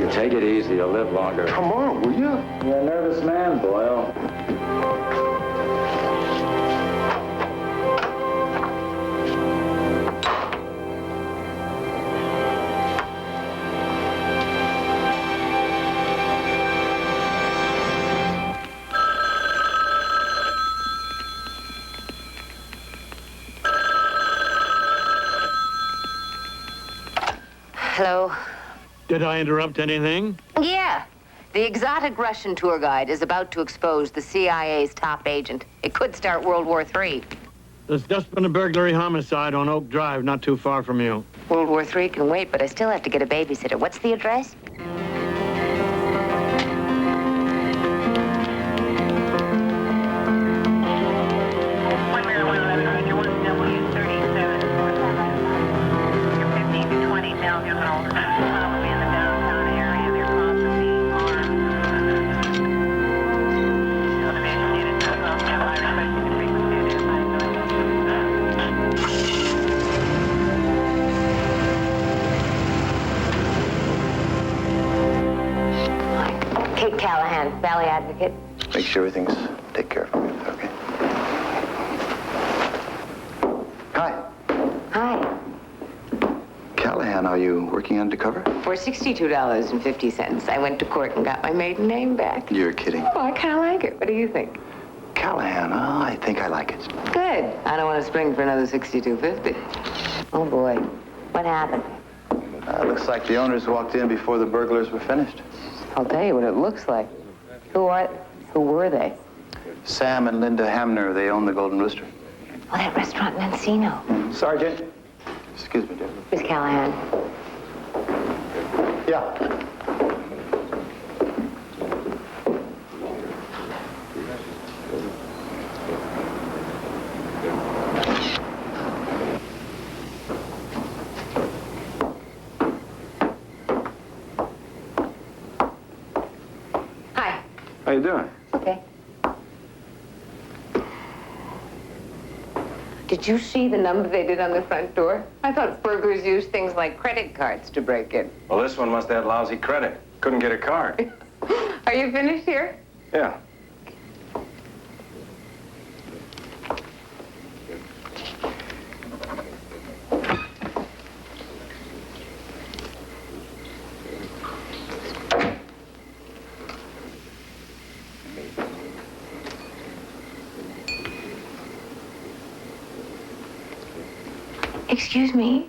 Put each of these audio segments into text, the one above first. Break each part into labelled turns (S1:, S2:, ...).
S1: You take it easy, you'll live longer.
S2: Come on, will you?
S1: You're a nervous man, Boyle.
S3: Hello?
S4: Did I interrupt anything?
S3: Yeah. The exotic Russian tour guide is about to expose the CIA's top agent. It could start World War III.
S4: There's just been a burglary homicide on Oak Drive, not too far from you.
S3: World War III can wait, but I still have to get a babysitter. What's the address? Kate Callahan, Valley Advocate.
S5: Make sure everything's taken care of for me, okay? Hi.
S3: Hi.
S5: Callahan, are you working undercover?
S3: For $62.50, I went to court and got my maiden name back.
S5: You're kidding.
S3: Oh, I kind of like it. What do you think?
S5: Callahan, I think I like it.
S3: Good. I don't want to spring for another $62.50. Oh, boy. What happened?
S5: Looks like the owners walked in before the burglars were finished.
S3: I'll tell you what it looks like. Who were they?
S5: Sam and Linda Hamner, they own the Golden Rooster.
S3: Oh, that restaurant in Encino.
S5: Sergeant. Excuse me, dear.
S3: Miss Callahan.
S5: Yeah.
S3: Hi.
S5: How you doing?
S3: Okay. Did you see the number they did on the front door? I thought burglars used things like credit cards to break in.
S1: Well, this one must have lousy credit. Couldn't get a card.
S3: Are you finished here?
S1: Yeah.
S3: Excuse me.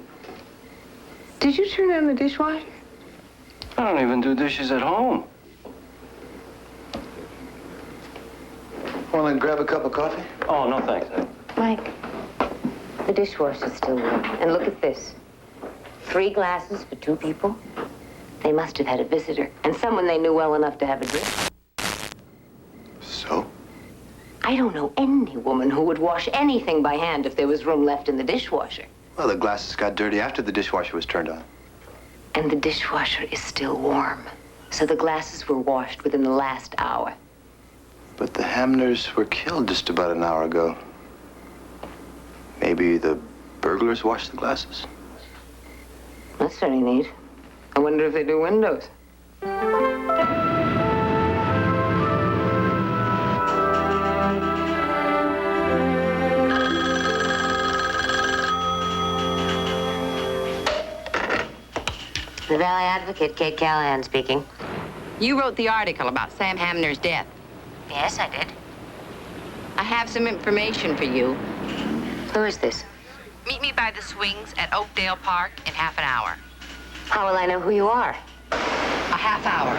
S3: Did you turn on the dishwasher?
S1: I don't even do dishes at home.
S5: Want to grab a cup of coffee?
S1: Oh, no thanks.
S3: Mike, the dishwasher's still warm. And look at this. 3 glasses for 2 people. They must have had a visitor. And someone they knew well enough to have a drink.
S5: So?
S3: I don't know any woman who would wash anything by hand if there was room left in the dishwasher.
S5: Well, the glasses got dirty after the dishwasher was turned on.
S3: And the dishwasher is still warm. So the glasses were washed within the last hour.
S5: But the Hamners were killed just about an hour ago. Maybe the burglars washed the glasses?
S3: That's very neat. I wonder if they do windows. The Valley Advocate, Kate Callahan speaking.
S6: You wrote the article about Sam Hamner's death.
S3: Yes, I did.
S6: I have some information for you.
S3: Who is this?
S6: Meet me by the swings at Oakdale Park in half an hour.
S3: How will I know who you are?
S6: A half hour.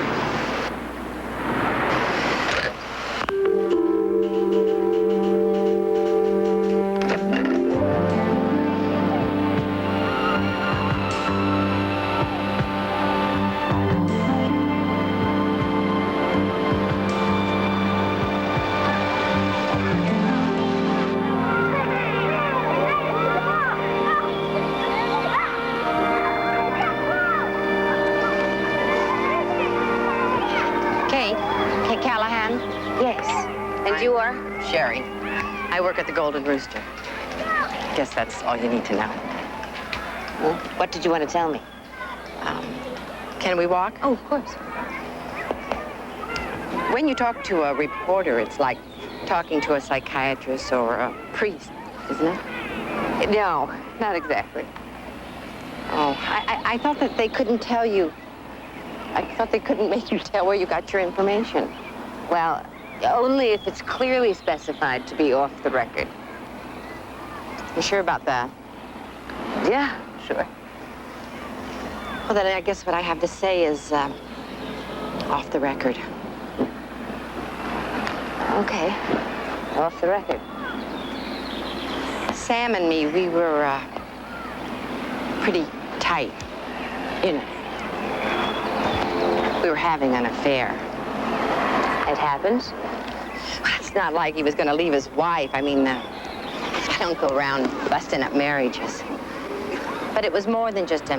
S6: Kate Callahan?
S3: Yes. And you are?
S6: Sherry. I work at the Golden Rooster. Guess that's all you need to know.
S3: Well, what did you want to tell me?
S6: Can we walk?
S3: Oh, of course.
S6: When you talk to a reporter, it's like talking to a psychiatrist or a priest, isn't it?
S3: No, not exactly.
S6: Oh, I thought that they couldn't tell you. I thought they couldn't make you tell where you got your information.
S3: Well, only if it's clearly specified to be off the record.
S6: You sure about that?
S3: Yeah, sure.
S6: Well, then I guess what I have to say is off the record.
S3: Okay, off the record.
S6: Sam and me, we were pretty tight, you know. We were having an affair.
S3: It happens.
S6: It's not like he was going to leave his wife. I mean, I don't go around busting up marriages. But it was more than just a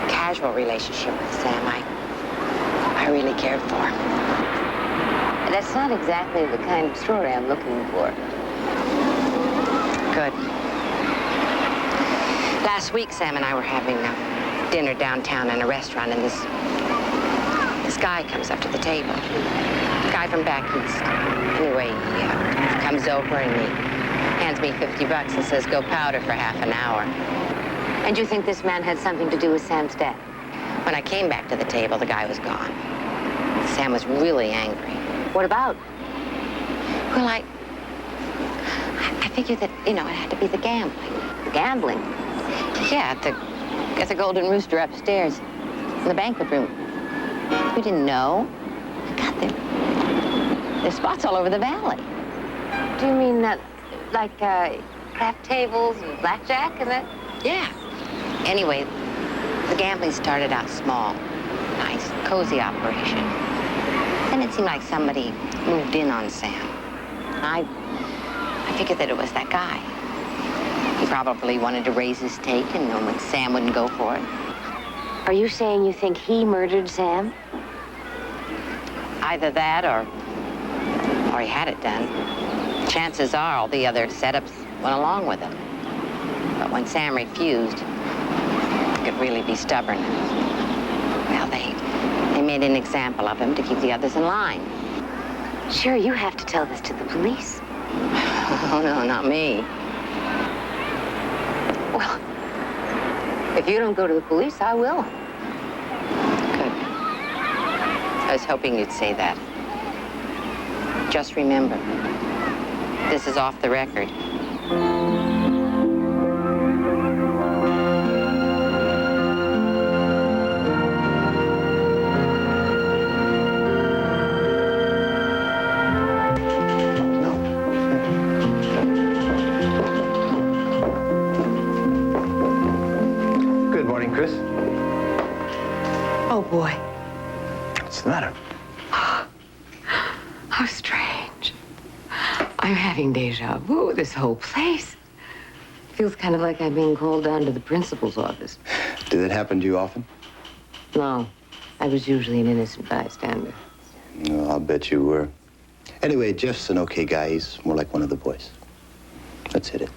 S6: casual relationship with Sam. I really cared for him.
S3: That's not exactly the kind of story I'm looking for.
S6: Good. Last week, Sam and I were having dinner downtown in a restaurant, and this guy comes up to the table. A guy from back east. Anyway, he comes over and he hands me $50 and says, go powder for half an hour.
S3: And you think this man had something to do with Sam's death?
S6: When I came back to the table, the guy was gone. Sam was really angry.
S3: What about?
S6: Well, I figured that, it had to be the gambling.
S3: The gambling?
S6: Yeah, at the Golden Rooster upstairs in the banquet room. You didn't know? God, there's spots all over the valley.
S3: Do you mean that, like, craft tables and blackjack and that?
S6: Yeah. Anyway, the gambling started out small. Nice, cozy operation. Then it seemed like somebody moved in on Sam. I figured that it was that guy. He probably wanted to raise his stake, and when Sam wouldn't go for it.
S3: Are you saying you think he murdered Sam?
S6: Either that or he had it done. Chances are all the other setups went along with it. But when Sam refused, he could really be stubborn. Well, they made an example of him to keep the others in line.
S3: Sure, you have to tell this to the police.
S6: Oh, no, not me.
S3: Well, if you don't go to the police, I will.
S6: Good. I was hoping you'd say that. Just remember, this is off the record.
S5: Good morning, Chris.
S3: Oh, boy.
S5: What's the matter?
S3: How strange. I'm having deja vu. This whole place. Feels kind of like I'm being called down to the principal's office.
S5: Did that happen to you often?
S3: No, I was usually an innocent bystander.
S5: No, I'll bet you were. Anyway, Jeff's an okay guy. He's more like one of the boys. Let's hit it.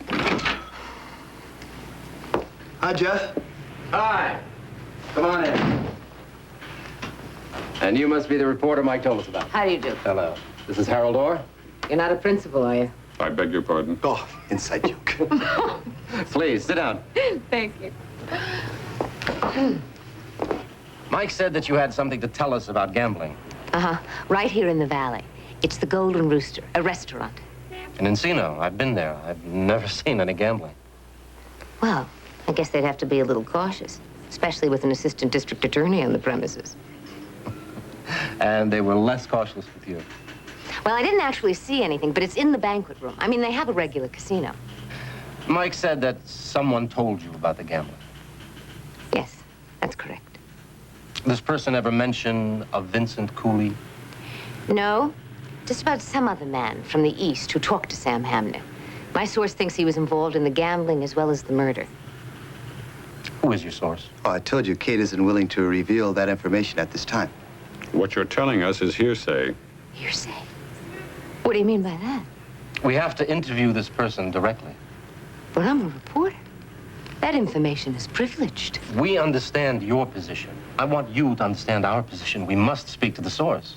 S5: Hi, Jeff.
S2: Hi. Come on in. And you must be the reporter Mike told us about.
S3: How do you do?
S2: Hello. This is Harold Orr.
S3: You're not a principal, are you?
S7: I beg your pardon.
S5: Oh, inside joke.
S2: Please, sit down.
S3: Thank you.
S2: Mike said that you had something to tell us about gambling.
S3: Uh-huh. Right here in the valley. It's the Golden Rooster, a restaurant.
S2: In Encino. I've been there. I've never seen any gambling.
S3: Well, I guess they'd have to be a little cautious, especially with an assistant district attorney on the premises.
S2: And they were less cautious with you.
S3: Well, I didn't actually see anything, but it's in the banquet room. I mean, they have a regular casino.
S2: Mike said that someone told you about the gambling.
S3: Yes, that's correct.
S2: This person ever mention a Vincent Cooley?
S3: No, just about some other man from the East who talked to Sam Hamner. My source thinks he was involved in the gambling as well as the murder.
S2: Who is your source?
S5: Oh, I told you, Kate isn't willing to reveal that information at this time.
S7: What you're telling us is hearsay.
S3: Hearsay? What do you mean by that?
S2: We have to interview this person directly.
S3: But I'm a reporter. That information is privileged.
S2: We understand your position. I want you to understand our position. We must speak to the source.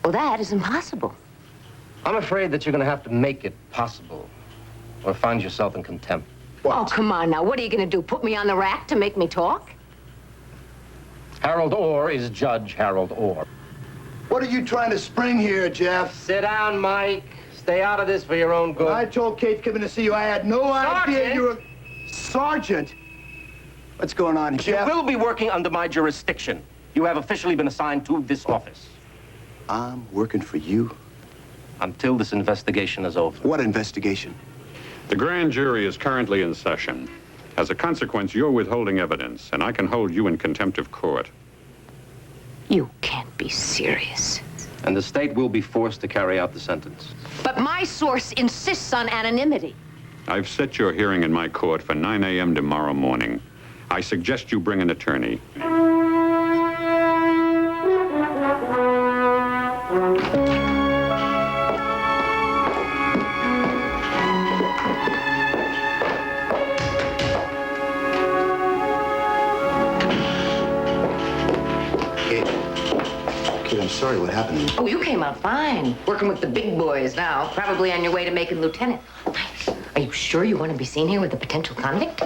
S3: Well, that is impossible.
S2: I'm afraid that you're going to have to make it possible or find yourself in contempt.
S3: Oh, come on now. What are you going to do? Put me on the rack to make me talk?
S2: Harold Orr is Judge Harold Orr.
S5: What are you trying to spring here, Jeff?
S2: Sit down, Mike. Stay out of this for your own good.
S5: I told Kate coming to see you, I had no idea
S2: Sergeant!
S5: you were... Sergeant? What's going on,
S2: You
S5: Jeff?
S2: will be working under my jurisdiction. You have officially been assigned to this office
S5: I'm working for you?
S2: until this investigation is over.
S5: What investigation?
S7: The grand jury is currently in session. As a consequence, you're withholding evidence, and I can hold you in contempt of court.
S3: You can't be serious.
S2: And the state will be forced to carry out the sentence.
S3: But my source insists on anonymity.
S7: I've set your hearing in my court for 9 a.m. tomorrow morning. I suggest you bring an attorney.
S5: Kate, I'm sorry, what happened?
S3: Oh, you came out fine. Working with the big boys now. Probably on your way to making lieutenant. Are you sure you want to be seen here with a potential convict?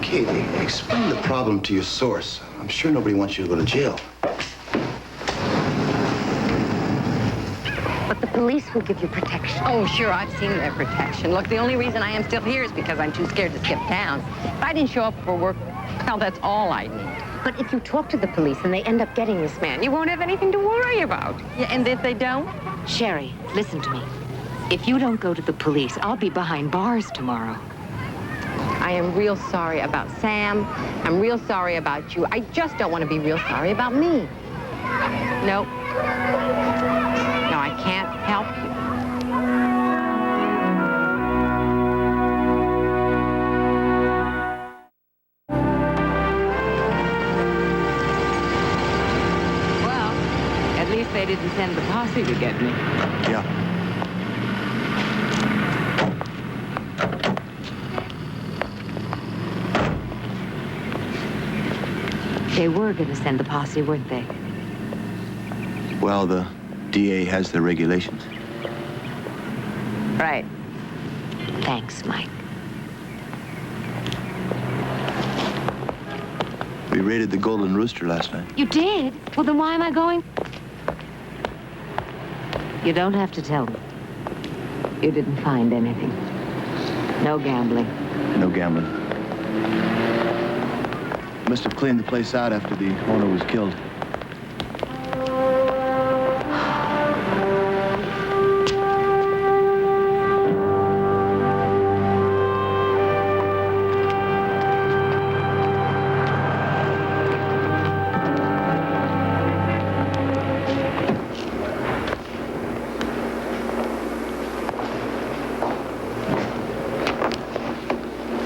S5: Kate, explain the problem to your source. I'm sure nobody wants you to go to jail.
S3: But the police will give you protection.
S6: Oh, sure, I've seen their protection. Look, the only reason I am still here is because I'm too scared to skip town. If I didn't show up for work, well, that's all I need.
S3: But if you talk to the police and they end up getting this man,
S6: You won't have anything to worry about. Yeah, and if they don't?
S3: Sherry, listen to me. If you don't go to the police, I'll be behind bars tomorrow.
S6: I am real sorry about Sam. I'm real sorry about you. I just don't want to be real sorry about me. Nope. No, I can't help you. Well, at least they didn't send the posse to get me.
S5: Yeah.
S3: They were going to send the posse, weren't they?
S5: Well, the DA has the regulations.
S3: Right. Thanks, Mike.
S5: We raided the Golden Rooster last night.
S3: You did? Well, then why am I going? You don't have to tell me. You didn't find anything. No gambling.
S5: No gambling. Must have cleaned the place out after the owner was killed.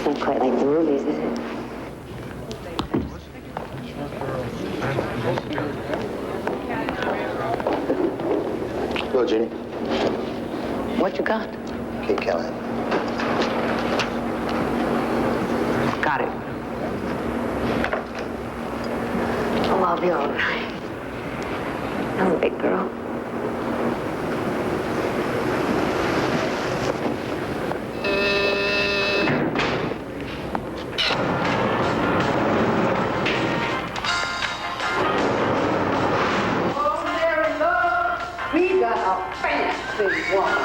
S3: Not quite like the movies, is it?
S5: Hello, Jenny.
S3: What you got?
S5: Kate Callahan.
S3: Got it. Oh, I'll be all right. I'm a big girl. We got a fancy one.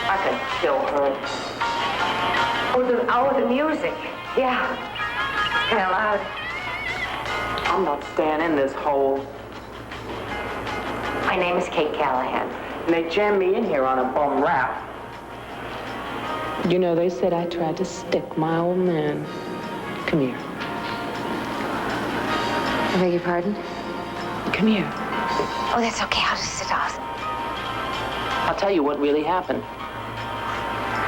S3: I could kill her. Oh, the music. Yeah. Kind of loud.
S8: I'm not staying in this hole.
S3: My name is Kate Callahan.
S8: And they jammed me in here on a bum rap. You know, they said I tried to stick my old man. Come here.
S3: I beg your pardon?
S8: Come here.
S3: Oh, that's okay. I'll just sit down.
S8: I'll tell you what really happened.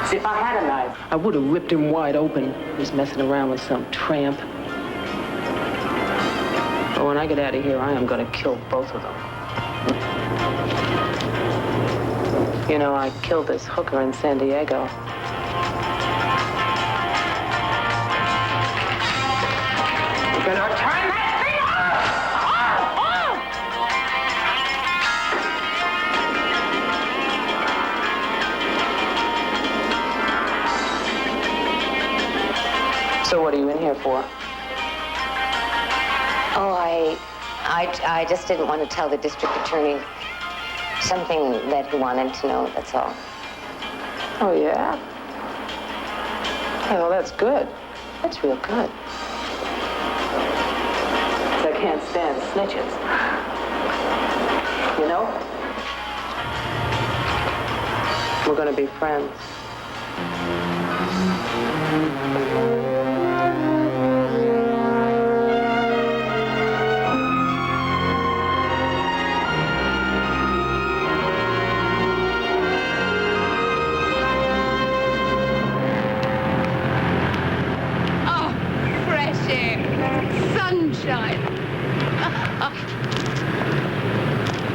S8: See, if I had a knife, I would have ripped him wide open. He's messing around with some tramp. But when I get out of here, I am gonna kill both of them. You know, I killed this hooker in San Diego. You better turn that thing off! So what are you in here for?
S3: Oh, I just didn't want to tell the district attorney something that he wanted to know, that's all.
S8: Oh, yeah? Oh, well, that's good. That's real good. 'Cause I can't stand snitches. You know? We're gonna be friends.
S9: Sunshine.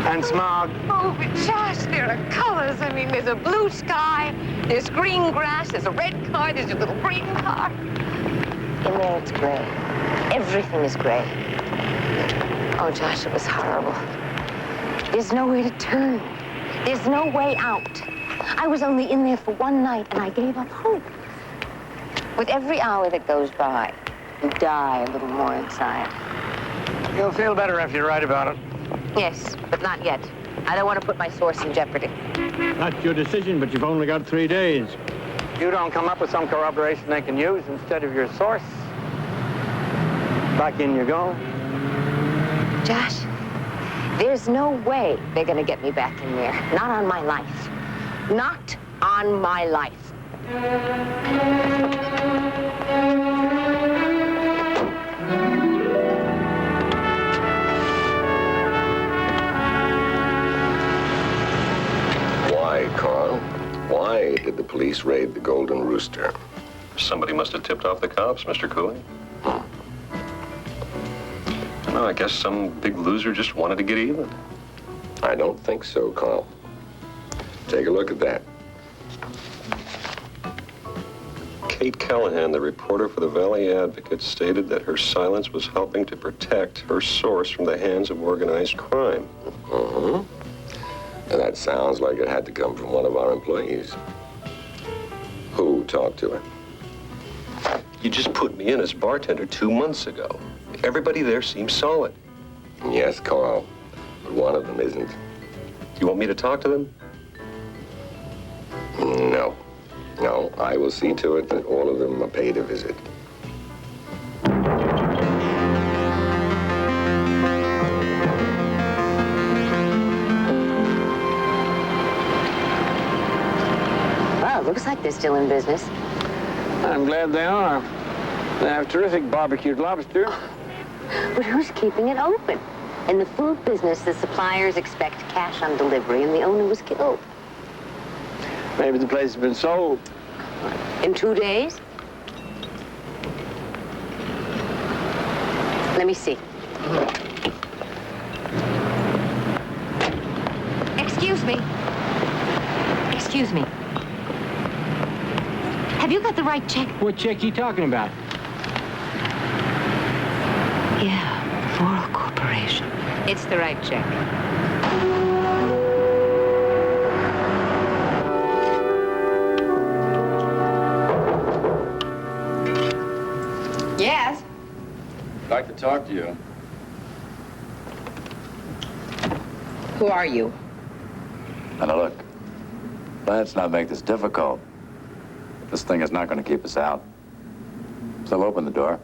S4: And smog.
S9: Oh, but Josh, there are colors. I mean, there's a blue sky, there's green grass, there's a red car, there's a little green car.
S3: In there, it's gray. Everything is gray. Oh, Josh, it was horrible. There's nowhere to turn. There's no way out. I was only in there for one night, and I gave up hope. With every hour that goes by, you die a little more inside.
S4: You'll feel better after you write about it.
S3: Yes, but not yet. I don't want to put my source in jeopardy.
S4: That's your decision, but you've only got 3 days. You don't come up with some corroboration they can use instead of your source. Back in you go.
S3: Josh, there's no way they're going to get me back in there. Not on my life. Not on my life.
S10: Why, Carl? Why did the police raid the Golden Rooster?
S11: Somebody must have tipped off the cops, Mr. Cooley. No, I guess some big loser just wanted to get even.
S10: I don't think so, Carl. Take a look at that.
S11: Kate Callahan, the reporter for the Valley Advocate, stated that her silence was helping to protect her source from the hands of organized crime.
S10: And that sounds like it had to come from one of our employees. Who talked to her?
S11: You just put me in as bartender 2 months ago. Everybody there seems solid.
S10: Yes, Carl, but one of them isn't.
S11: You want me to talk to them?
S10: No. No, I will see to it that all of them are paid a visit.
S3: Well, it looks like they're still in business.
S4: I'm glad they are. They have terrific barbecued lobster.
S3: But who's keeping it open? In the food business, the suppliers expect cash on delivery, and the owner was killed.
S4: Maybe the place has been sold.
S3: In 2 days? Let me see. Excuse me. Excuse me. Have you got the right check?
S4: What check you talking about?
S3: Yeah, Floral Corporation. It's the right check.
S9: Yes?
S12: I'd like to talk to you.
S9: Who are you?
S12: Now look, let's not make this difficult. This thing is not going to keep us out. So open the door.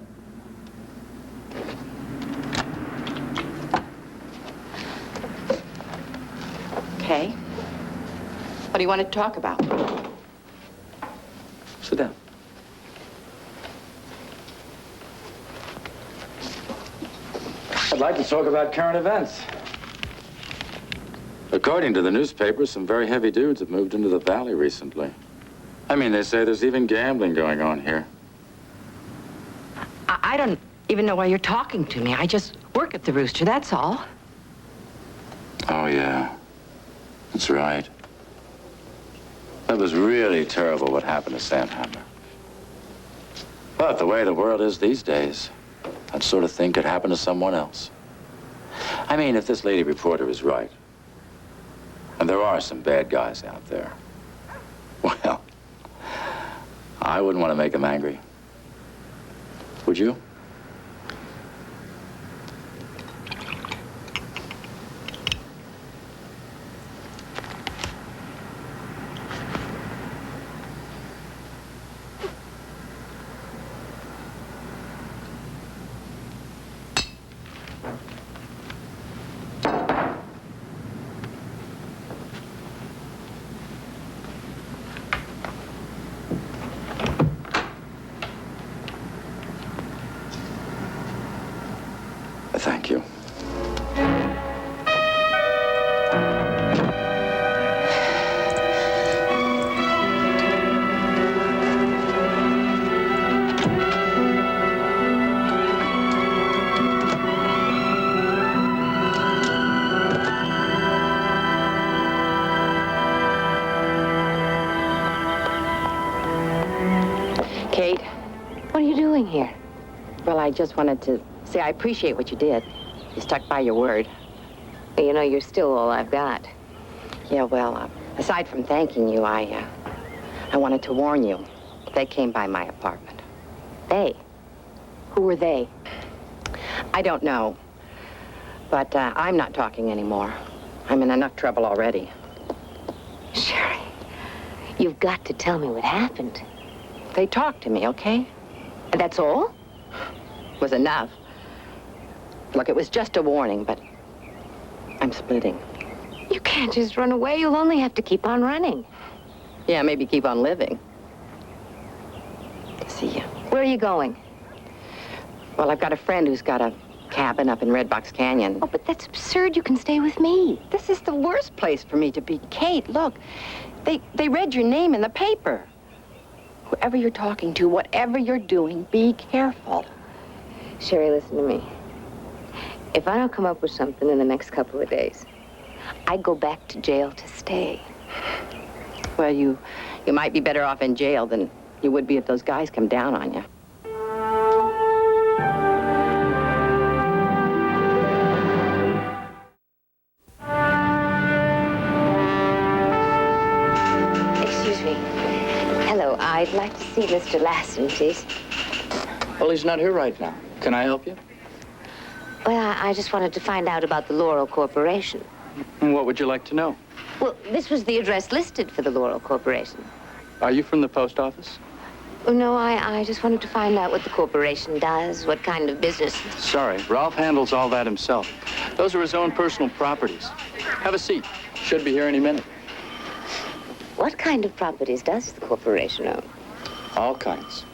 S9: Okay. What do you want to talk about?
S12: Sit down. I'd like to talk about current events. According to the newspapers, some very heavy dudes have moved into the valley recently. I mean, they say there's even gambling going on here.
S6: I don't even know why you're talking to me. I just work at the Rooster, that's all.
S12: Oh, yeah. That's right. That was really terrible what happened to Sam Hamner. But the way the world is these days, that sort of thing could happen to someone else. I mean, if this lady reporter is right, and there are some bad guys out there, well, I wouldn't want to make them angry. Would you? Thank you.
S6: Kate, what are you doing here? Well, I just wanted to say I appreciate what you did. You stuck by your word.
S3: You know, you're still all I've got.
S6: Yeah, well, aside from thanking you, I wanted to warn you. They came by my apartment.
S3: They? Who were they?
S6: I don't know. But I'm not talking anymore. I'm in enough trouble already.
S3: Sherry, you've got to tell me what happened.
S6: They talked to me, okay?
S3: That's all?
S6: Was enough. Look, it was just a warning, but I'm splitting.
S3: You can't just run away. You'll only have to keep on running.
S6: Yeah, maybe keep on living. See ya.
S3: Where are you going?
S6: Well, I've got a friend who's got a cabin up in Red Box Canyon.
S3: Oh, but that's absurd. You can stay with me.
S6: This is the worst place for me to be. Kate, look. They read your name in the paper. Whoever you're talking to, whatever you're doing, be careful.
S3: Sherry, listen to me. If I don't come up with something in the next couple of days, I go back to jail to stay.
S6: Well, you might be better off in jail than you would be if those guys come down on you.
S3: Excuse me. Hello, I'd like to see Mr. Lassen, please.
S13: Well, he's not here right now. Can I help you?
S3: Well, I just wanted to find out about the Laurel Corporation.
S13: And what would you like to know?
S3: Well, this was the address listed for the Laurel Corporation.
S13: Are you from the post office?
S3: Oh, no, I just wanted to find out what the corporation does, what kind of business.
S13: Sorry, Ralph handles all that himself. Those are his own personal properties. Have a seat. Should be here any minute.
S3: What kind of properties does the corporation own?
S13: All kinds.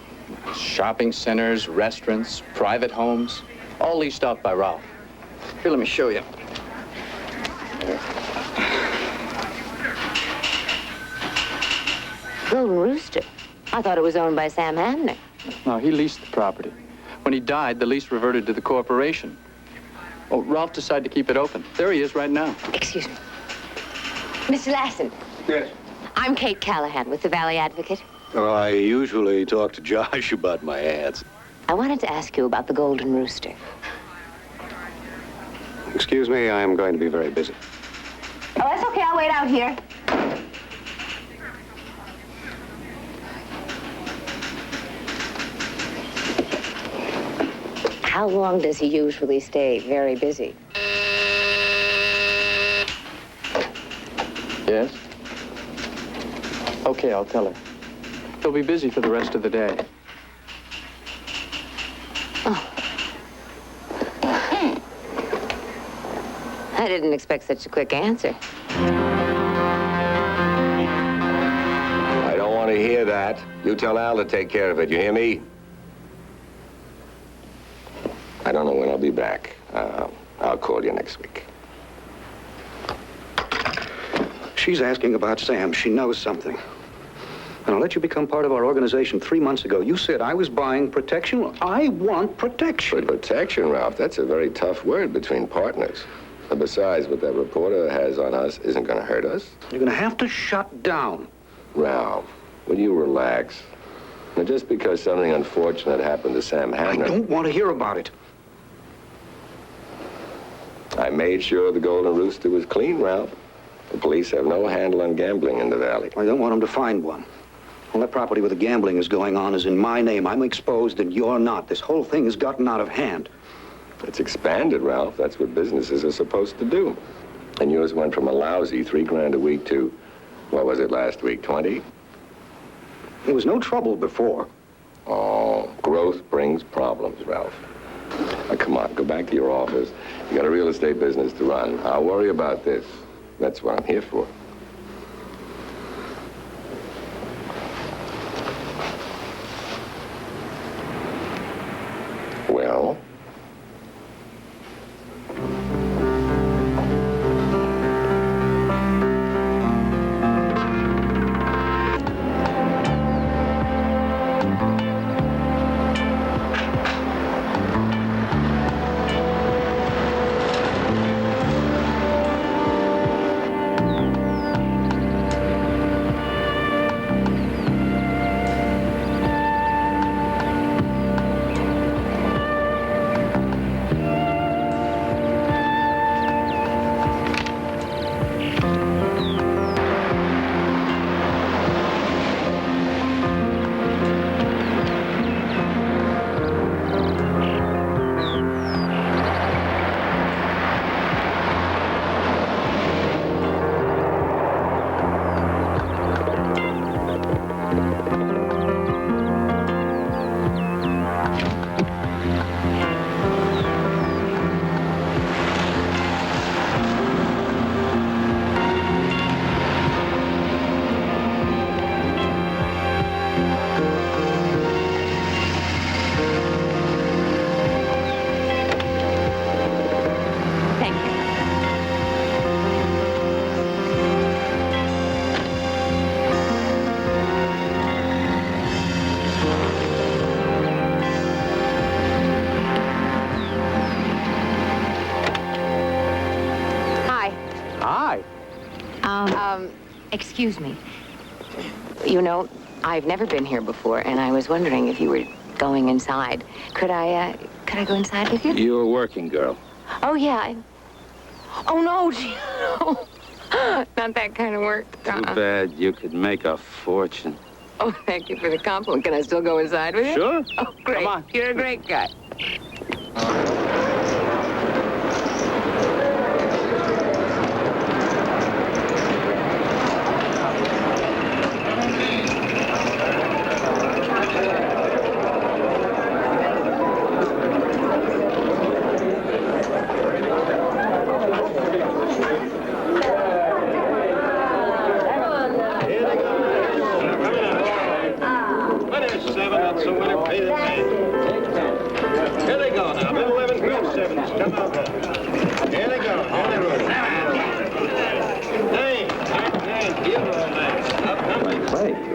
S13: Shopping centers, restaurants, private homes, all leased out by Ralph. Here, let me show you.
S3: Golden Rooster. I thought it was owned by Sam Hamner.
S13: No, he leased the property. When he died, the lease reverted to the corporation. Oh, Ralph decided to keep it open. There he is right now.
S3: Excuse me. Mr. Lassen.
S11: Yes.
S3: I'm Kate Callahan with the Valley Advocate.
S11: Well, I usually talk to Josh about my ads.
S3: I wanted to ask you about the Golden Rooster.
S11: Excuse me, I am going to be very busy.
S3: Oh, that's okay. I'll wait out here. How long does he usually stay very busy?
S13: Yes? Okay, I'll tell her. He'll be busy for the rest of the day.
S3: I didn't expect such a quick answer.
S10: I don't want to hear that. You tell Al to take care of it, you hear me? I don't know when I'll be back. I'll call you next week.
S14: She's asking about Sam. She knows something. And I'll let you become part of our organization 3 months ago. You said I was buying protection. I want protection.
S10: Protection, Ralph, that's a very tough word between partners. And besides, what that reporter has on us isn't going to hurt us.
S14: You're going to have to shut down.
S10: Ralph, will you relax? Now, just because something unfortunate happened to Sam Hamner...
S14: I don't want to hear about it.
S10: I made sure the Golden Rooster was clean, Ralph. The police have no handle on gambling in the valley.
S14: I don't want them to find one. All that property where the gambling is going on is in my name. I'm exposed and you're not. This whole thing has gotten out of hand.
S10: It's expanded, Ralph. That's what businesses are supposed to do. And yours went from a lousy $3,000 a week to, what was it last week, 20?
S14: There was no trouble before.
S10: Oh, growth brings problems, Ralph. Now, come on, go back to your office. You got a real estate business to run. I'll worry about this. That's what I'm here for. Well?
S3: Excuse me. You know, I've never been here before, and I was wondering if you were going inside. Could I go inside with you?
S12: You're a working girl.
S3: Oh, yeah. Oh, no, gee, no. Not that kind of work.
S12: Too bad. You could make a fortune.
S3: Oh, thank you for the compliment. Can I still go inside with you?
S12: Sure.
S3: Oh, great.
S12: Come on.
S3: You're a great guy.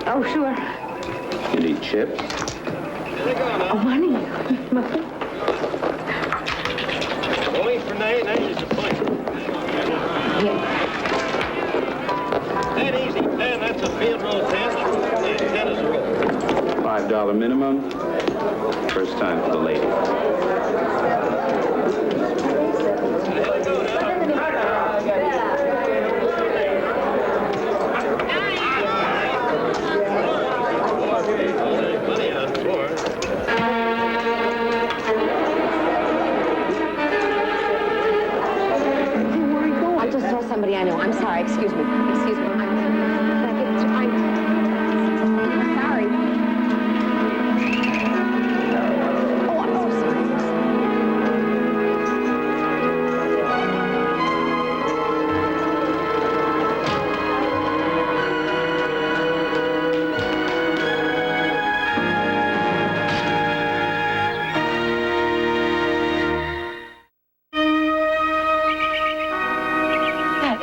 S3: Oh, sure.
S12: You need chips?
S3: Oh, money.
S4: Only for nine is a point. That easy, 10, that's a field roll 10. 10 is a roll.
S12: $5 minimum. First time for the lady.
S3: I just saw somebody I know. I'm sorry. Excuse me. Excuse me. I'm sorry. Oh, I'm so sorry.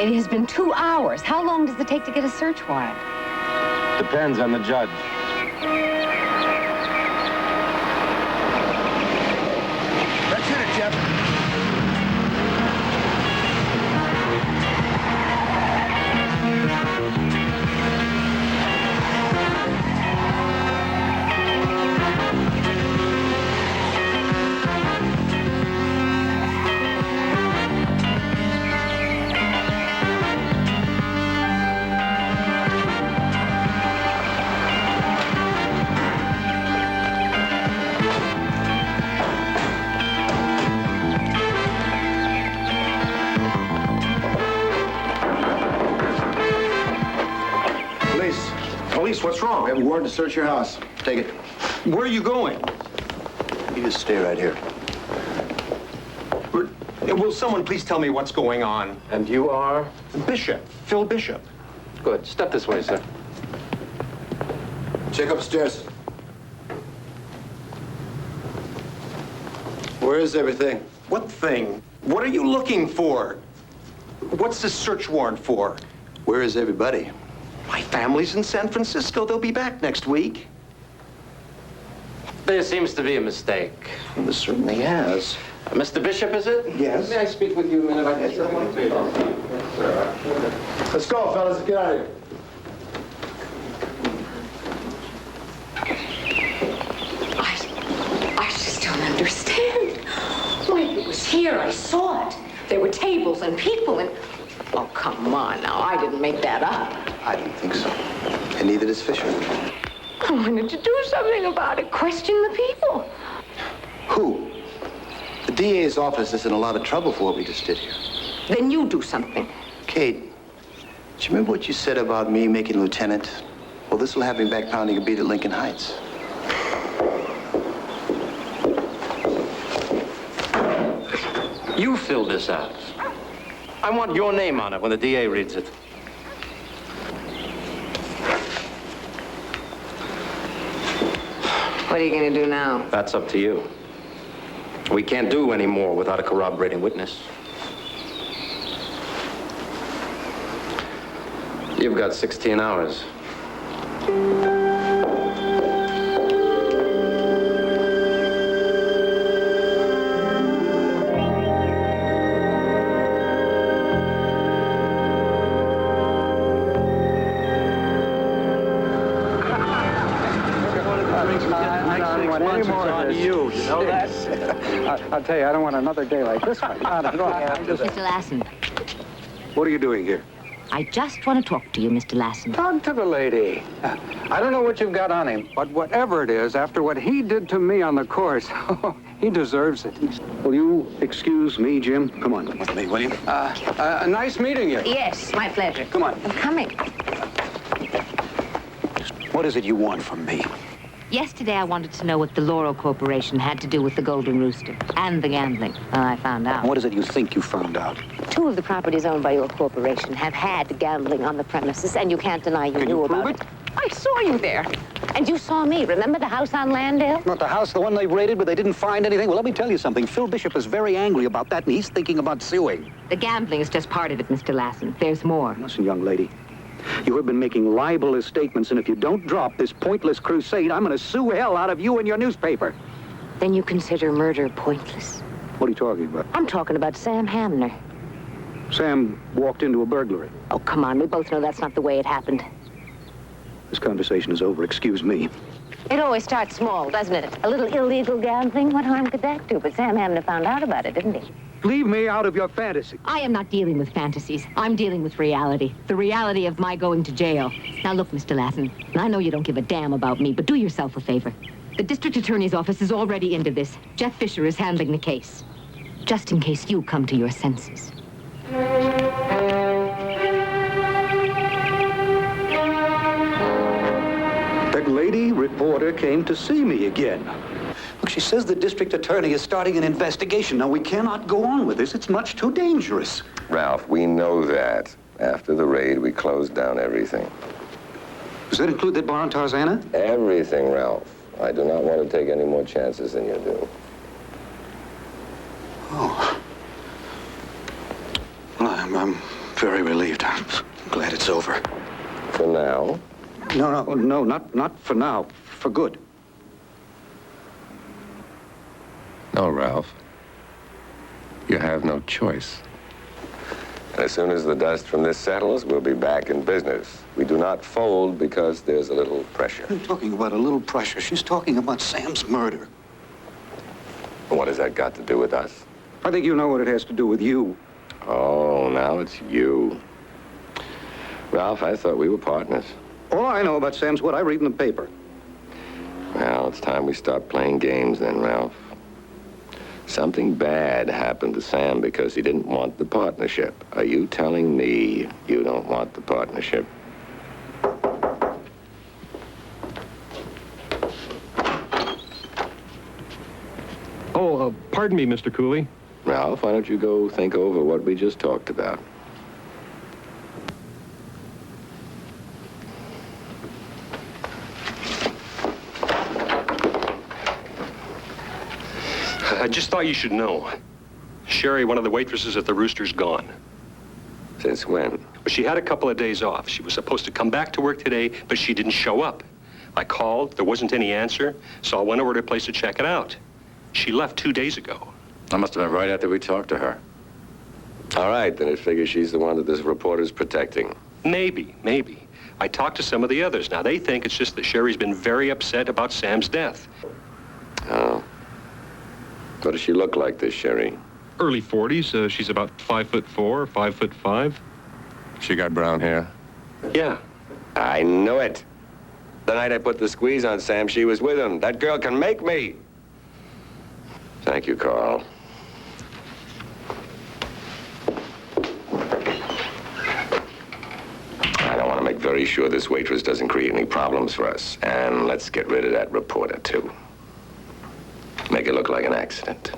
S3: It has been 2 hours. How long does it take to get a search warrant?
S2: Depends on the judge.
S14: That's it, Jeff.
S5: Police, what's wrong? We have a warrant to search your house. Take it.
S14: Where are you going?
S5: You just stay right here.
S14: Will someone please tell me what's going on?
S2: And you are?
S14: Bishop. Phil Bishop.
S2: Good. Step this way, sir.
S5: Check upstairs. Where is everything?
S14: What thing? What are you looking for? What's this search warrant for?
S5: Where is everybody?
S14: My family's in San Francisco. They'll be back next week.
S2: There seems to be a mistake.
S14: There certainly has.
S2: Mr. Bishop, is it?
S14: Yes.
S2: May I speak with you a minute?
S5: Let's go, fellas. Get out of here.
S9: I just don't understand. Why, it was here. I saw it. There were tables and people and... Oh, come on now. I didn't make that up.
S5: I don't think so. And neither does Fisher.
S9: I wanted to do something about it. Question the people.
S5: Who? The DA's office is in a lot of trouble for what we just did here.
S9: Then you do something.
S5: Kate, do you remember what you said about me making lieutenant? Well, this will have me back pounding a beat at Lincoln Heights.
S2: You filled this out. I want your name on it when the DA reads it.
S6: What are you going to do now?
S2: That's up to you. We can't do any more without a corroborating witness. You've got 16 hours.
S4: I'll tell you, I don't want another day like this one.
S3: Mr. Lassen,
S14: What are you doing here?
S3: I just want to talk to you, Mr. Lassen.
S4: Talk to the lady. I don't know what you've got on him, but whatever it is, after what he did to me on the course, he deserves it.
S14: Will you excuse me, Jim? Come on with me, will you?
S4: Nice meeting you.
S3: Yes, my pleasure.
S14: Come on.
S3: I'm coming.
S14: What is it you want from me?
S3: Yesterday, I wanted to know what the Laurel Corporation had to do with the Golden Rooster and the gambling. Well, I found out.
S14: What is it you think you found out?
S3: 2 of the properties owned by your corporation have had gambling on the premises, and you can't deny you knew about it. I saw you there. And you saw me. Remember the house on Landale?
S14: Not the house, the one they raided, but they didn't find anything? Well, let me tell you something. Phil Bishop is very angry about that, and he's thinking about suing.
S3: The gambling is just part of it, Mr. Lassen. There's more.
S14: Listen, young lady. You have been making libelous statements, and if you don't drop this pointless crusade, I'm going to sue hell out of you and your newspaper.
S3: Then you consider murder pointless.
S14: What are you talking about?
S3: I'm talking about Sam Hamner.
S14: Sam walked into a burglary.
S3: Oh, come on. We both know that's not the way it happened.
S14: This conversation is over. Excuse me.
S3: It always starts small, doesn't it? A little illegal gambling. What harm could that do? But Sam Hamner found out about it, didn't he?
S14: Leave me out of your fantasy.
S3: I am not dealing with fantasies. I'm dealing with reality. The reality of my going to jail. Now, look, Mr. Lassen, I know you don't give a damn about me, but do yourself a favor. The district attorney's office is already into this. Jeff Fisher is handling the case. Just in case you come to your senses.
S14: That lady reporter came to see me again. Look, she says the district attorney is starting an investigation. Now, we cannot go on with this. It's much too dangerous.
S10: Ralph, we know that. After the raid, we closed down everything.
S14: Does that include that bar on Tarzana?
S10: Everything, Ralph. I do not want to take any more chances than you do.
S14: Oh. Well, I'm very relieved. I'm glad it's over.
S10: For now.
S14: No, not for now. For good.
S12: No, Ralph. You have no choice.
S10: As soon as the dust from this settles, we'll be back in business. We do not fold because there's a little pressure.
S14: I'm talking about a little pressure. She's talking about Sam's murder.
S10: What has that got to do with us?
S4: I think you know what it has to do with you.
S10: Oh, now it's you. Ralph, I thought we were partners.
S4: All I know about Sam's what I read in the paper.
S10: Well, it's time we stop playing games then, Ralph. Something bad happened to Sam because he didn't want the partnership. Are you telling me you don't want the partnership?
S15: Oh, pardon me, Mr. Cooley.
S10: Ralph, why don't you go think over what we just talked about?
S11: I just thought you should know. Sherry, one of the waitresses at the Rooster's, gone.
S10: Since when?
S11: Well, she had a couple of days off. She was supposed to come back to work today, but she didn't show up. I called, there wasn't any answer, so I went over to her place to check it out. She left 2 days ago.
S12: That must have been right after we talked to her.
S10: All right, then it figures she's the one that this reporter's protecting.
S11: Maybe. I talked to some of the others. Now, they think it's just that Sherry's been very upset about Sam's death.
S10: Oh. What does she look like, this Sherry?
S15: Early 40s. She's about 5'4", 5'5".
S12: She got brown hair?
S11: Yeah.
S10: I knew it. The night I put the squeeze on Sam, she was with him. That girl can make me. Thank you, Carl. I don't want to make very sure this waitress doesn't create any problems for us. And let's get rid of that reporter, too. Make it look like an accident.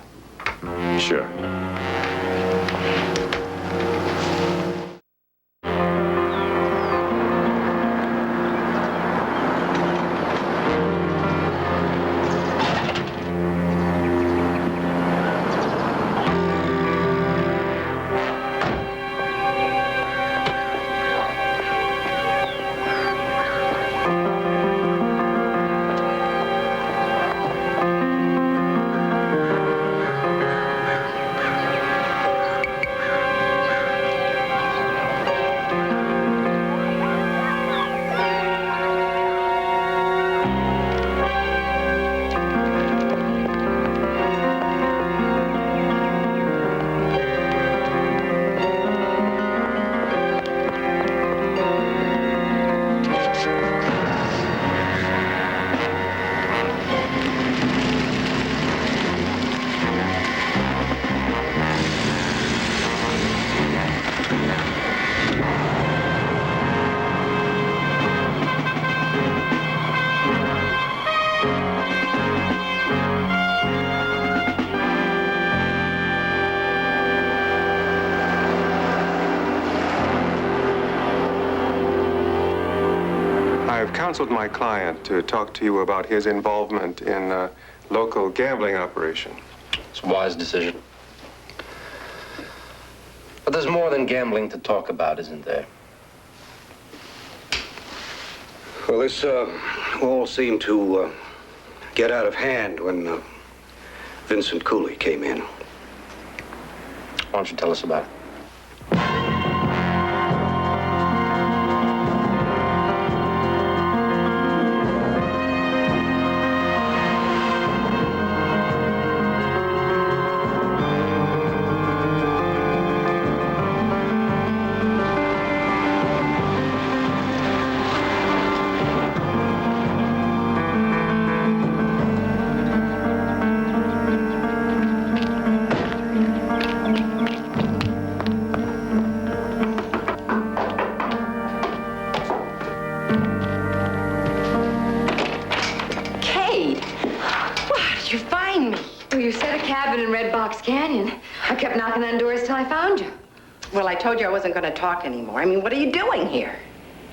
S12: Sure.
S16: I've counseled my client to talk to you about his involvement in a local gambling operation.
S2: It's a wise decision. But there's more than gambling to talk about, isn't there?
S14: Well, this all seemed to get out of hand when Vincent Cooley came in.
S2: Why don't you tell us about it?
S9: I kept knocking on doors till I found you.
S6: Well, I told you I wasn't going to talk anymore. I mean, what are you doing here?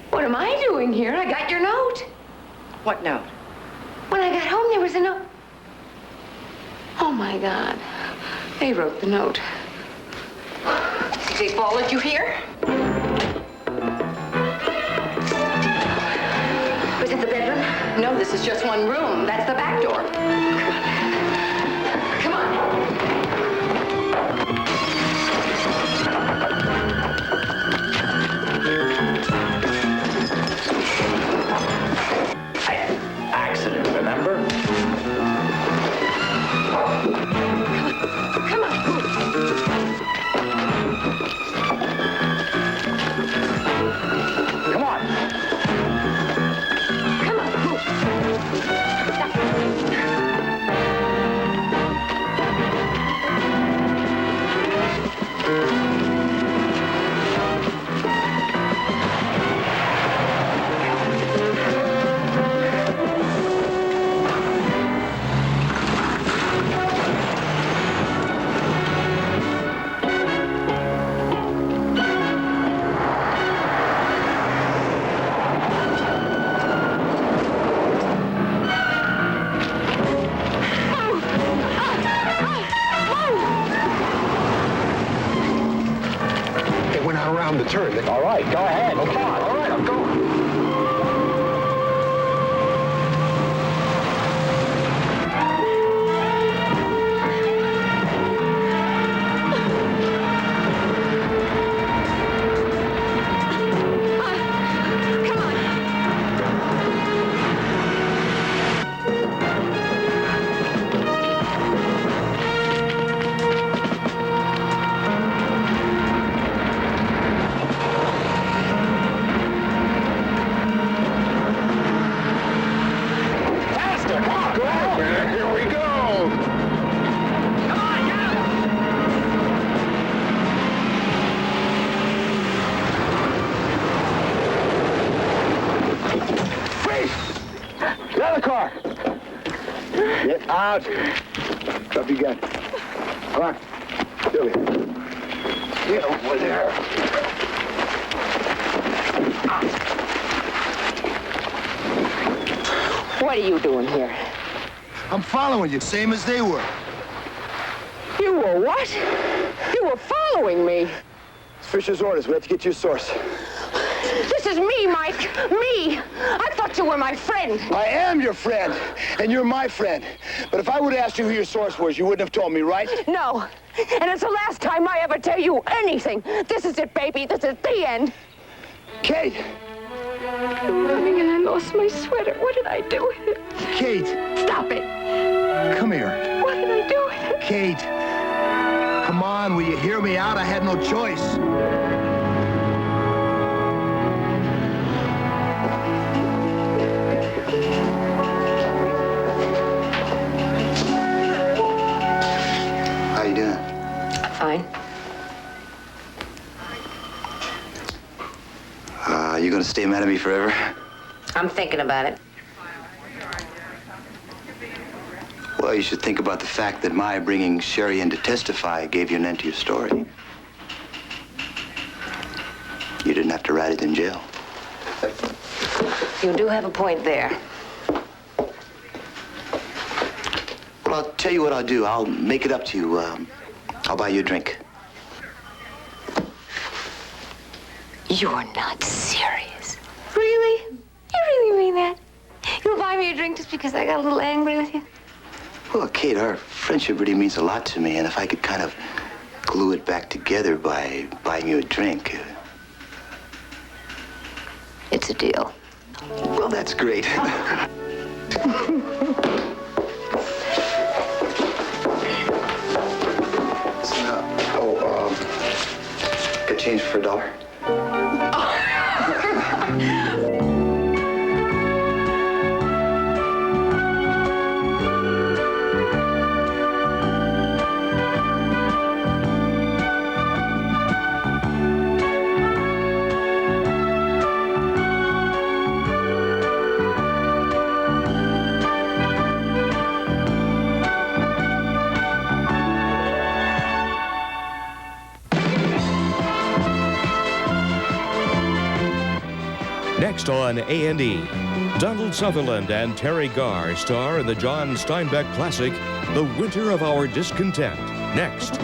S9: What am I doing here? I got your note.
S6: What note?
S9: When I got home, there was a note. Oh, my God. They wrote the note. They followed you here? Was it the bedroom? No, this is just one room. That's the back door. Come on.
S12: Accident, remember?
S9: Come on.
S12: Come on.
S9: Come on, move.
S17: It went out around the turn. All right, go ahead. Oh, come on. All right, I'm going. Faster, come on, go ahead. Here we go. Come on, get him. Freeze! Get out of the car. Get out. Drop your gun. Come on. Do it. Get over there.
S9: What are you doing here?
S17: I'm following you, same as they were.
S9: You were what? You were following me.
S17: It's Fisher's orders. We have to get your source.
S9: This is me, Mike. Me. I thought you were my friend.
S17: I am your friend, and you're my friend. But if I would have asked you who your source was, you wouldn't have told me, right?
S9: No. And it's the last time I ever tell you anything. This is it, baby. This is the end.
S17: Kate!
S9: I'm running and I lost my sweater. What did I do with it?
S17: Kate!
S9: Stop it.
S17: Come here.
S9: What did I do with it?
S17: Kate! Come on, will you hear me out? I had no choice.
S5: How you doing?
S9: Fine.
S5: You gonna stay mad at me forever?
S6: I'm thinking about it.
S5: Well, you should think about the fact that my bringing Sherry in to testify gave you an end to your story. You didn't have to ride it in jail.
S6: You do have a point there.
S5: Well, I'll tell you what I'll do. I'll make it up to you. I'll buy you a drink.
S6: You're not serious. Really? You really mean that? You'll buy me a drink just because I got a little angry with you?
S5: Well, Kate, our friendship really means a lot to me, and if I could kind of glue it back together by buying you a drink.
S6: It's a deal.
S5: Well, that's great. Got change for $1?
S18: Next on A&E, Donald Sutherland and Terry Garr star in the John Steinbeck classic, The Winter of Our Discontent. Next.